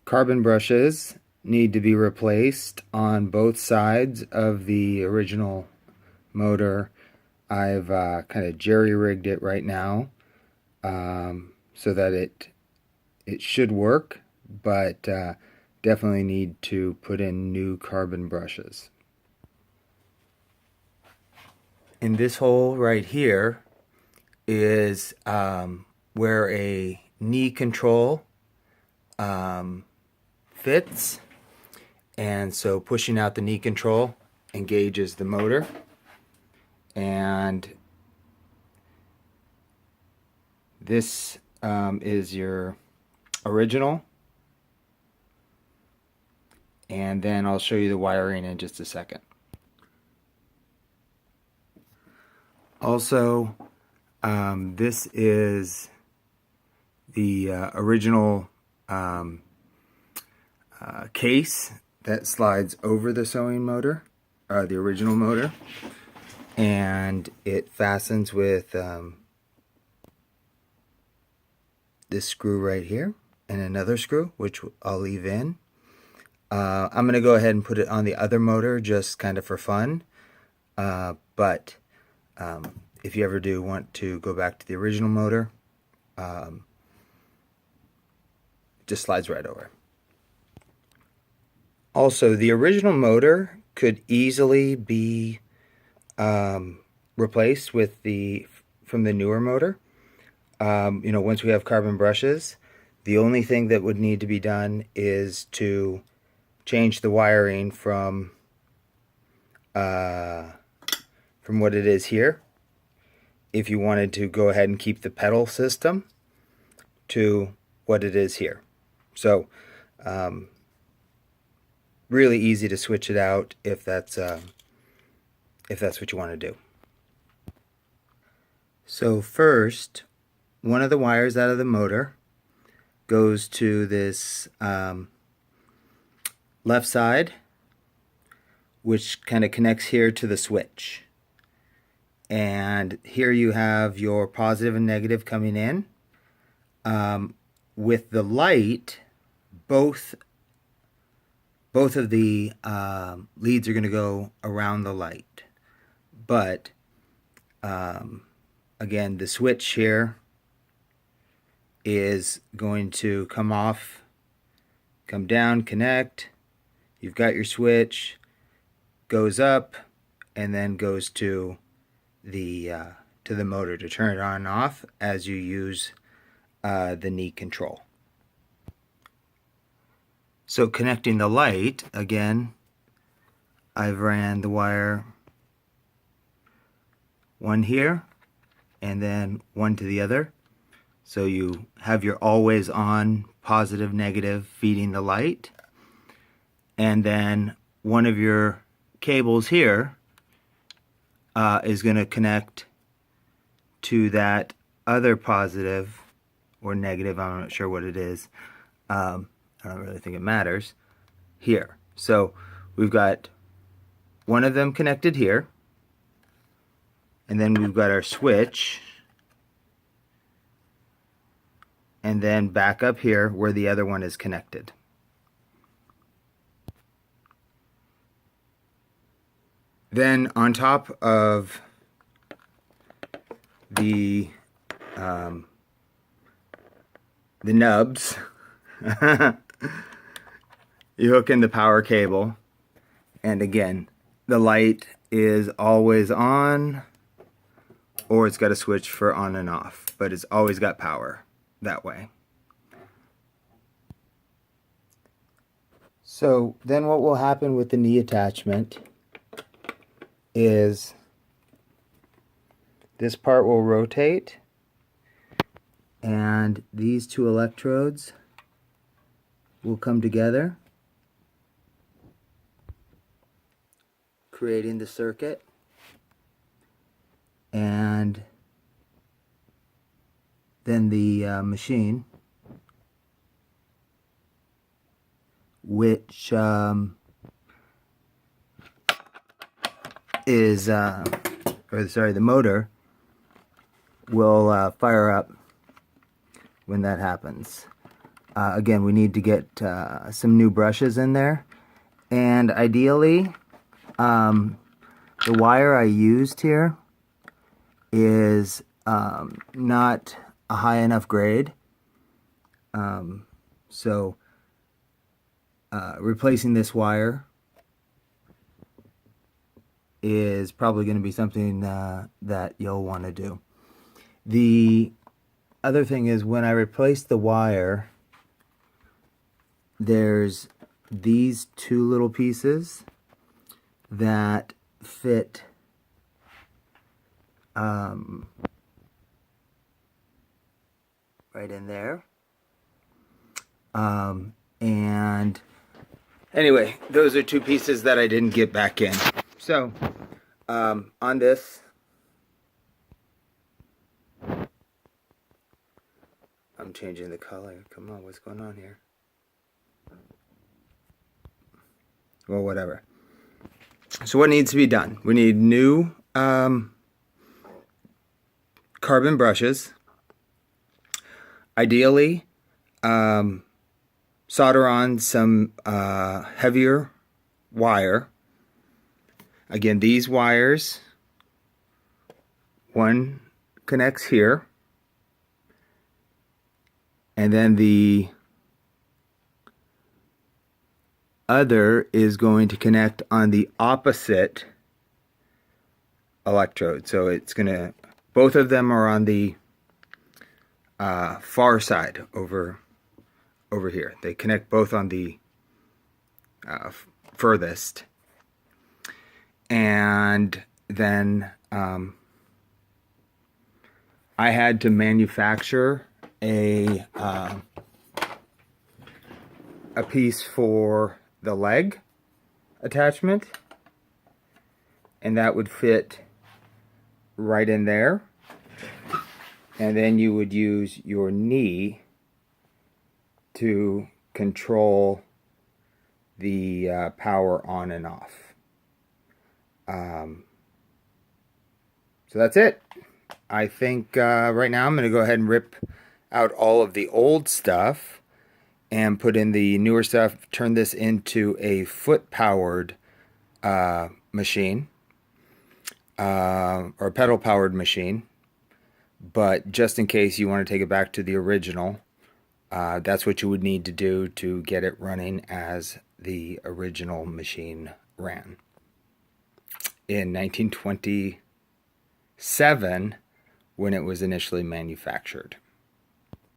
Carbon brushes need to be replaced on both sides of the original motor. I've kind of jerry-rigged it right now so that it should work, but definitely need to put in new carbon brushes. In this hole right here is where a knee control fits, and so pushing out the knee control engages the motor, and this is your original, and then I'll show you the wiring in just a second. Also, this is the original case that slides over the sewing motor, the original motor, and it fastens with this screw right here and another screw, which I'll leave in. I'm going to go ahead and put it on the other motor just kind of for fun, but if you ever do want to go back to the original motor, it just slides right over. Also, the original motor could easily be replaced with from the newer motor. Once we have carbon brushes, the only thing that would need to be done is to change the wiring from what it is here, if you wanted to go ahead and keep the pedal system, to what it is here. So really easy to switch it out if that's what you want to do. So first, one of the wires out of the motor goes to this left side, which kind of connects here to the switch. And here you have your positive and negative coming in. With the light, both of the leads are going to go around the light. But again, the switch here is going to come off, come down, connect. You've got your switch, goes up, and then goes to the motor to turn it on and off as you use the knee control. So connecting the light, again, I've ran the wire one here and then one to the other. So you have your always on positive, negative feeding the light. And then one of your cables here is going to connect to that other positive or negative, I'm not sure what it is. I don't really think it matters here. So we've got one of them connected here, and then we've got our switch, and then back up here where the other one is connected. Then on top of the nubs, you hook in the power cable, and again, the light is always on, or it's got a switch for on and off, but it's always got power that way. So then what will happen with the knee attachment is this part will rotate, and these two electrodes will come together, creating the circuit, and then the machine, which is the motor will fire up when that happens. again, we need to get some new brushes in there. And ideally, the wire I used here is not a high enough grade. So replacing this wire is probably going to be something that you'll want to do. The other thing is, when I replace the wire, there's these two little pieces that fit right in there. And anyway, those are two pieces that I didn't get back in. So on this, I'm changing the color. Come on, what's going on here? Well, whatever. So what needs to be done? We need new carbon brushes. Ideally, solder on some heavier wire. Again, these wires, one connects here, and then the other is going to connect on the opposite electrode. So it's going to, both of them are on the far side over here. They connect both on the furthest. And then I had to manufacture a piece for the leg attachment, and that would fit right in there. And then you would use your knee to control the power on and off. So that's it. I think right now I'm going to go ahead and rip out all of the old stuff and put in the newer stuff, turn this into a foot-powered machine, or a pedal-powered machine. But just in case you want to take it back to the original, that's what you would need to do to get it running as the original machine ran. In 1927, when it was initially manufactured.